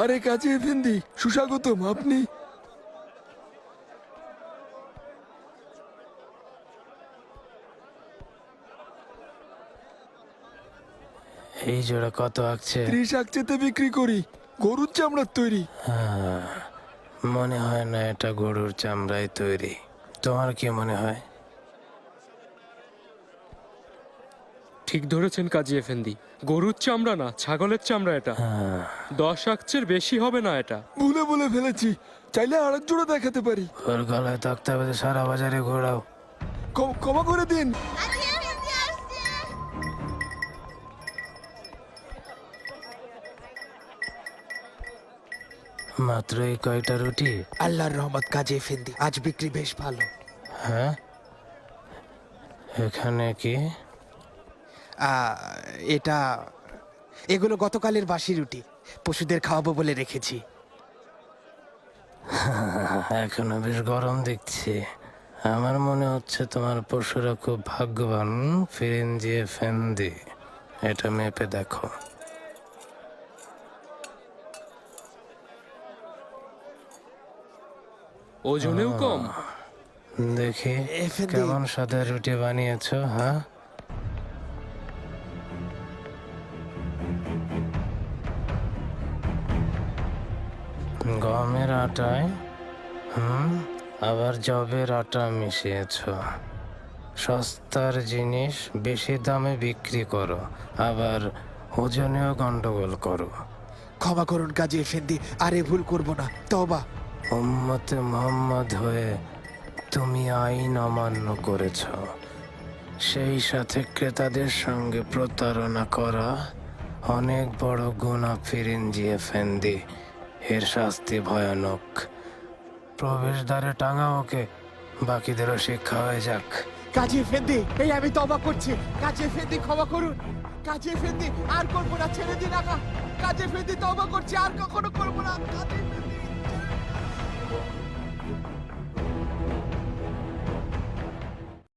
আরে কাজী এফেন্দি, সুস্বাগতম। আপনি? এই জোড়া কত আঁকছে? 30 আকচেতে বিক্রি করি, গরুর চামড়ার তৈরি। মনে হয় না এটা গরুর চামড়ায় তৈরি। তোমার কি মনে হয়? ঠিক ধরেছেন কাজী এফেন্দি, গরুর চামড়া না, ছাগলের চামড়া এটা। 10 আকচের বেশি হবে না এটা। ভুলে বলে ফেলেছি, চাইলে আরেক জোড়া দেখাতে পারি। ওর গলায় তক্তা বেঁধে সারা বাজারে ঘোরাও। ক্ষমা করে দিন। মাত্র এই কয়টা রুটি? আল্লাহর রহমত কাজী এফেন্দি, আজ বিক্রি বেশ ভালো। হ্যাঁ, এখানে কি? এগুলো গতকালের বাসি রুটি, পশুদের খাওয়াবো বলে রেখেছি। এখনো বেশ গরম দেখছি। আমার মনে হচ্ছে তোমার পশুরা খুব ভাগ্যবান। ফিরিঞ্জি এফেন্দি, এটা মেপে দেখো। ওজনেও কম। দেখি এফেন্দি। কেমন সাদা রুটি বানিয়েছো। হ্যাঁ, গমের আটায় আবার জবের আটা মিশিয়েছ। সস্তার জিনিস বেশি দামে বিক্রি করো, আবার ওজনেও গন্ডগোল করো। ক্ষমা করুন কাজী এফেন্দি, আর এ ভুল করব না, তওবা। উম্মতে মুহাম্মদ হয়ে তুমি আইন অমান্য করেছ, সেই সাথে ক্রেতাদের সঙ্গে প্রতারণা করা অনেক বড় গুনাহ ফিরিঞ্জি এফেন্দি। এর শাস্তি ভয়ানক। প্রবেশদ্বারে টাঙা ওকে, বাকিদেরও শিক্ষা হয়ে যাক। কাজী এফেন্দি, এই আমি তওবা করছি। কাজী এফেন্দি ক্ষমা করুন। কাজী এফেন্দি, আর করবো না, ছেড়ে দিন। কাজী এফেন্দি তওবা করছি, আর কখনো করবো না। কাজী এফেন্দি।